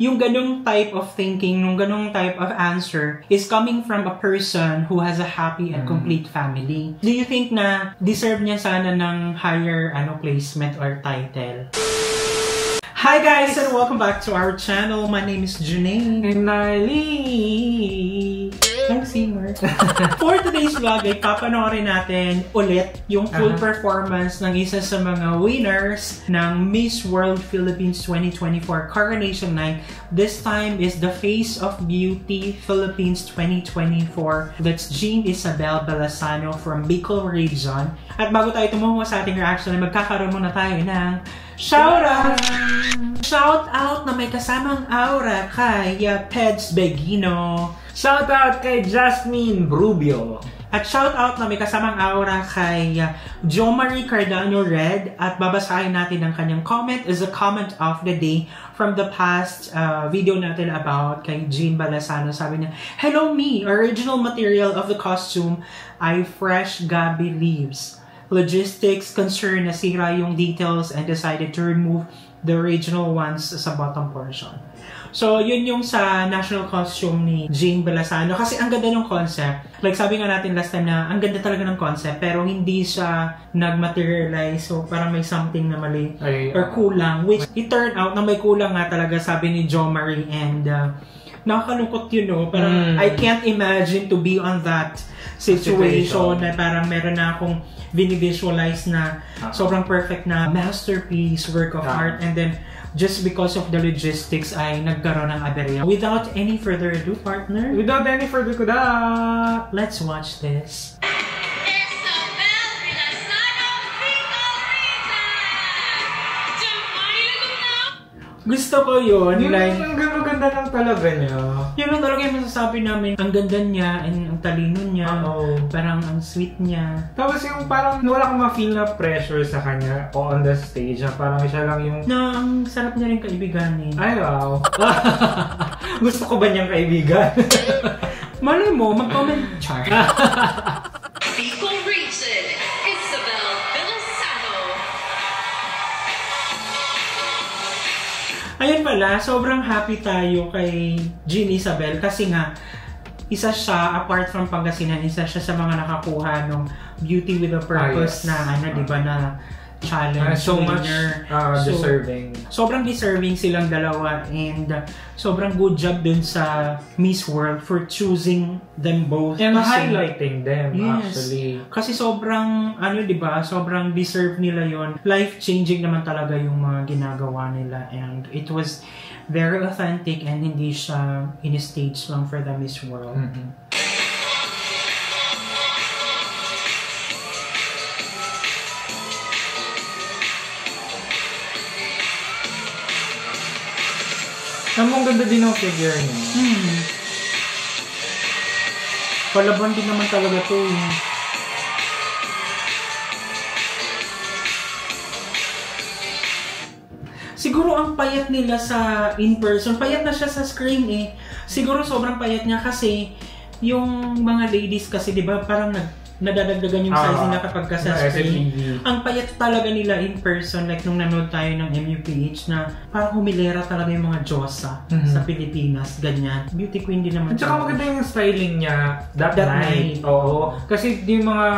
yung ganung type of thinking, yung ganung type of answer is coming from a person who has a happy and complete family. Do you think na deserve niya sana ng higher placement or title? Hi guys and welcome back to our channel. My name is Junay. And Niley. I'm singer. For today's vlog ay papanoorin natin ulit yung full performance ng isa sa mga winners ng Miss World Philippines 2024 Coronation Night. This time is the Face of Beauty Philippines 2024. That's Jean Isabel Belasano from Bicol Region. At bago tayo tumuha sa ating reaction, ay magkakaroon muna tayo ng shoutout! Shoutout na may kasamang aura kay Peds Begino. Shoutout kay Jasmine Brubio. At shoutout na may kasamang aura kay Jo Marie Cardano Red. At babasahin natin ang kanyang comment as a comment of the day from the past video natin about kay Jean Belasano. Sabi niya, "Hello me, original material of the costume ay fresh gabi leaves. Logistics concern nasira yung details and decided to remove the original ones sa bottom portion." So, yun yung sa national costume ni Jean Belasano. Kasi ang ganda ng concept. Like sabi nga natin last time na ang ganda talaga ng concept pero hindi siya nag-materialize. So, parang may something na mali or kulang. Which it turned out na may kulang nga talaga sabi ni Jo Marie. And nakakalungkot parang I can't imagine to be on that situation na parang meron na akong visualize na sobrang perfect na masterpiece, work of art, and then just because of the logistics ay nagkaroon ng aberya. Without any further ado, partner, let's watch this. Gusto ko yun. Like, ang ganda lang talaga niya. Yun lang talaga yung masasabi namin. Ang ganda niya, and ang talino niya. Parang ang sweet niya. Tapos yung parang wala kang ma-feel na pressure sa kanya on the stage. Parang siya lang yung... Na ang sarap niya rin kaibiganin. Ay, wow. Gusto ko ba niyang kaibigan? Malay mo, mag-comment. Char. Bicol Region, Isabel Belasano. Ayun pala, sobrang happy tayo kay Jean Isabel kasi nga, isa siya, apart from Pangasinan, isa siya sa mga nakakuha ng Beauty with a Purpose na, diba, na challenge. So much deserving. Sobrang deserving silang dalawa and sobrang good job dun sa Miss World for choosing them both. And highlighting them, yes, actually. Kasi sobrang, diba, sobrang deserve nila yon. Life-changing naman talaga yung mga ginagawa nila and it was very authentic and hindi siya in-stage lang for the Miss World. Ang ganda din ang figure niya. Palaban din naman talaga to. Siguro ang payat nila sa in-person. Payat na siya sa screen eh. Siguro sobrang payat niya kasi yung mga ladies kasi diba parang nadadagdagan yung size nila kapag ka sa screen. Ang payat talaga nila in person, like nung nanood tayo ng MUPH na parang humilera talaga yung mga Diyosa sa Pilipinas, ganyan. Beauty queen din naman. At saka maganda yung styling niya that night. Oo. Kasi yung mga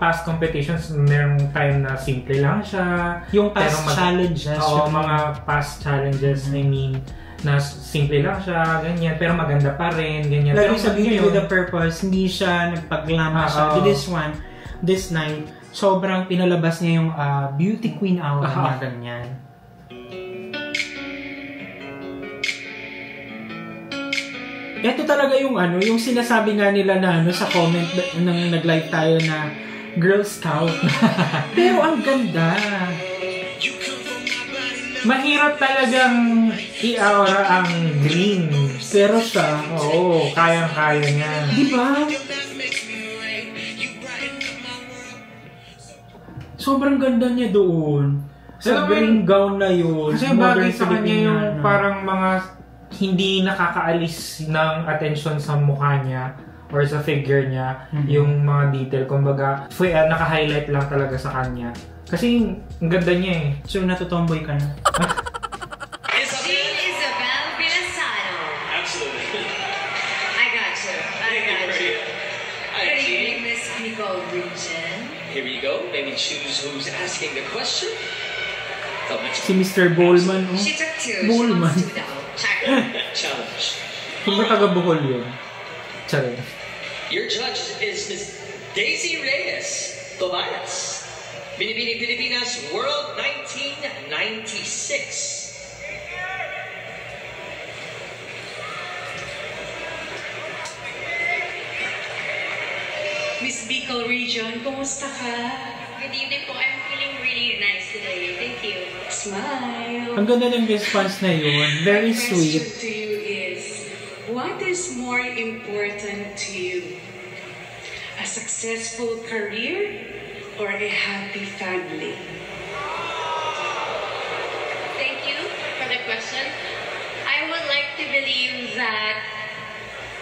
past competitions, merong time na simple lang siya. Yung past challenges. Oo, mga past challenges, I mean, na simple lang siya, ganyan, pero maganda pa rin, ganyan. Lalo sa Beauty with a Purpose, hindi siya nagpaglama siya. This night, sobrang pinalabas niya yung beauty queen aura niya, ganyan. Ito talaga yung yung sinasabi nga nila na sa comment nang nag-live tayo na Girl Scout. Pero ang ganda. Mahirap talagang i-aura ang green. Pero siya, kayang-kaya niya. Diba? Sobrang ganda niya doon. Sa green gown na yun. Kasi bagay sa kanya yung parang mga hindi nakakaalis ng attention sa mukha niya or sa figure niya. Yung mga detail. Kumbaga, naka-highlight lang talaga sa kanya. Kasi ang ganda niya eh. So, natutomboy ka na. Jean Isabel here we go. Maybe choose who's asking the question. Si Mr. Bowlman, oh. She took two. Bowlman. She wants two now. Check. Challenge. Kung ba taga-Bohol yun? Charing. Your judge is Miss Daisy Reyes Tobias. Binibining Pilipinas World 1996. Miss Bicol Region, kumusta ka? Good evening po. I'm feeling really nice today. Thank you. Smile. Ang ganda ng response na yun. Very My sweet. question to you is, what is more important to you? A successful career or a happy family? Thank you for the question. I would like to believe that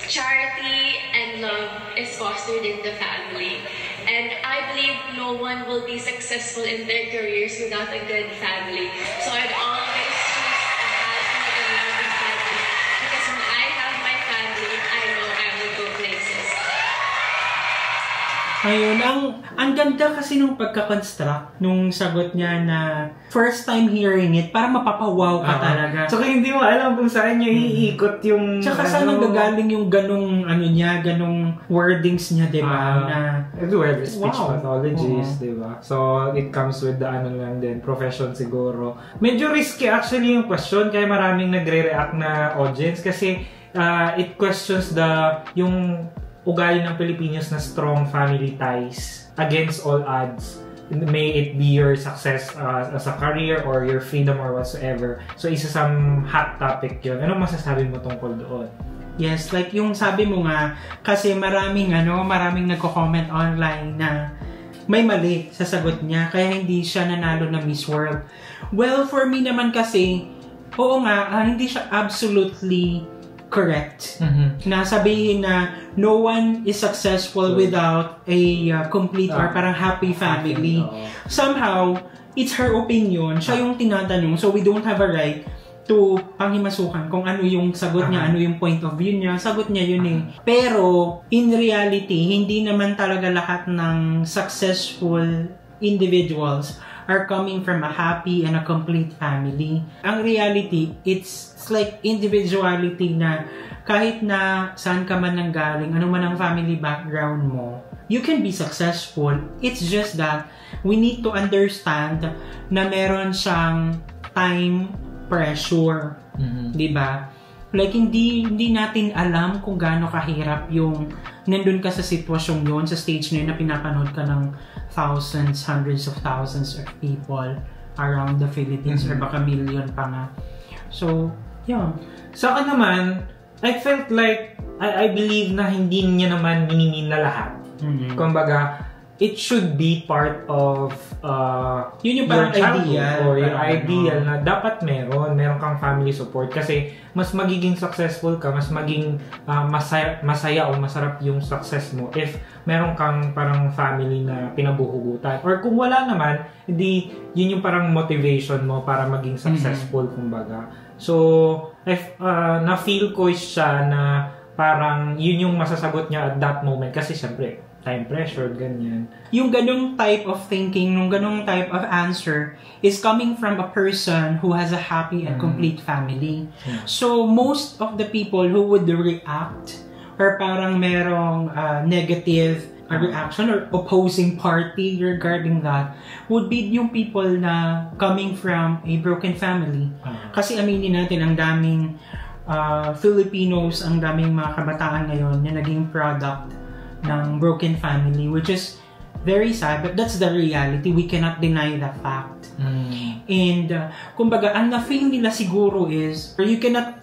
charity and love is fostered in the family. And I believe no one will be successful in their careers without a good family. So I'd always choose a happy and loving family. Because when I have my family, I know I will go places. Ayun, ang ganda kasi nung pagka-construct nung sagot niya na first time hearing it, parang mapapawaw ka talaga. Tsaka hindi mo alam kung saan niya iikot yung... Tsaka saan nanggagaling yung ganong, ganong wordings niya, di ba? Everywhere, the speech pathologies, Uh-huh. di ba? So, it comes with the lang din, profession siguro. Medyo risky actually yung question, kaya maraming nagre-react na audience kasi it questions yung ugali ng Pilipinos na strong family ties against all odds. May it be your success as a career or your freedom or whatsoever. So, isa sa hot topic yun. Anong masasabi mo tungkol doon? Yes, like yung sabi mo nga, kasi maraming nagko-comment online na may mali sa sagot niya, kaya hindi siya nanalo na Miss World. Well, for me naman kasi, oo nga, hindi siya absolutely correct. Na sabihin na no one is successful without a complete or parang happy family. Somehow, it's her opinion. Siya yung tinatanong. So, we don't have a right to panghimasukan kung ano yung sagot niya, ano yung point of view niya. Sagot niya yun eh. Pero, in reality, hindi naman talaga lahat ng successful individuals are coming from a happy and a complete family. Ang reality, it's like individuality na kahit na saan ka man nanggaling, ano man ang family background mo, you can be successful. It's just that we need to understand na meron siyang time pressure. Di ba? Like, hindi natin alam kung gaano kahirap yung nandun ka sa sitwasyon yun, sa stage na yun na pinapanood ka ng thousands, hundreds of thousands of people around the Philippines or baka million pa nga. So, yeah. Sa akin naman, I felt like, I believe na hindi niya naman minimin na lahat. Kumbaga, it should be part of yun yung parang ideal or yung ideal na dapat meron kang family support kasi mas magiging successful ka, mas maging masaya o masarap yung success mo if meron kang parang family na pinabuhugutan, or kung wala naman, hindi yun yung parang motivation mo para maging successful kumbaga. So na-feel ko siya na parang yun yung masasagot niya at that moment kasi syempre time pressure, ganyan. Yung ganung type of thinking, yung ganung type of answer is coming from a person who has a happy and complete family. So, most of the people who would react or parang merong negative reaction or opposing party regarding that would be yung people na coming from a broken family. Kasi aminin natin, ang daming Filipinos, ang daming mga kabataan ngayon na naging product ng broken family, which is very sad, but that's the reality. We cannot deny that fact. And kumbaga, ang na-feel nila siguro is, or you cannot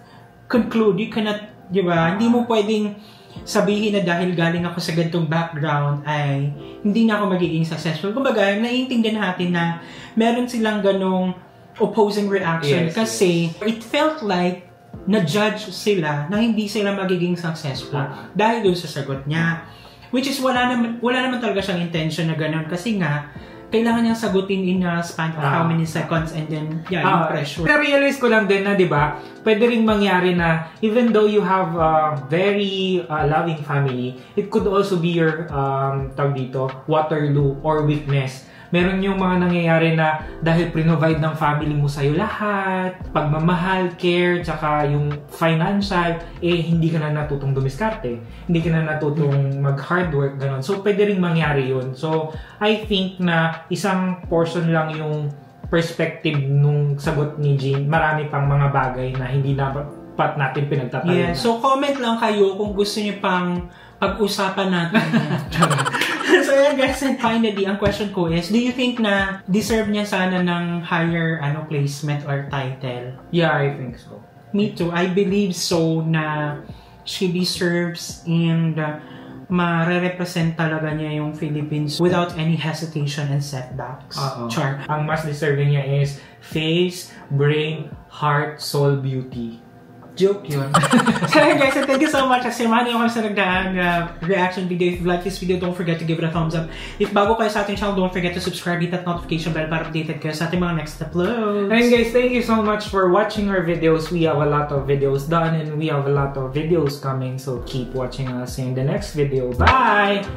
conclude, you cannot, di ba, hindi mo pwedeng sabihin na dahil galing ako sa ganitong background ay hindi na ako magiging successful. Kumbaga, naiintindihan natin na meron silang ganong opposing reaction kasi it felt like na-judge sila na hindi sila magiging successful dahil doon sa sagot niya. Which is wala naman talaga siyang intention na gano'n kasi nga kailangan niyang sagutin in a span of how many seconds and then, yung pressure. Na-realize ko lang din na, di ba, pwede rin mangyari na even though you have a very loving family, it could also be your, tawag dito, Waterloo or weakness. Meron yung mga nangyayari na dahil provide ng family mo sa'yo lahat, pagmamahal, care, tsaka yung financial, hindi ka na natutong dumiskarte. Hindi ka na natutong mag-hard work, gano'n. So, pwede rin mangyari yun. So, I think na isang portion lang yung perspective nung sagot ni Jean. Marami pang mga bagay na hindi dapat natin pinagtatalunan. Yeah, so comment lang kayo kung gusto niyo pang pag-usapan natin. So yeah guys, and finally, ang question ko is, do you think na deserve niya sana ng higher placement or title? Yeah, I think so. Me too. I believe so na she deserves and ma-represent talaga niya yung Philippines without any hesitation and setbacks. Char. Ang mas deserving niya is face, brain, heart, soul, beauty. Joke yun. So guys, and thank you so much. Kasi mahal ako sa nagdaan reaction video. If you like this video, don't forget to give it a thumbs up. If bago kayo sa ating channel, don't forget to subscribe, hit that notification bell para updated kayo sa ating mga next uploads. And guys, thank you so much for watching our videos. We have a lot of videos done and we have a lot of videos coming. So keep watching us in the next video. Bye!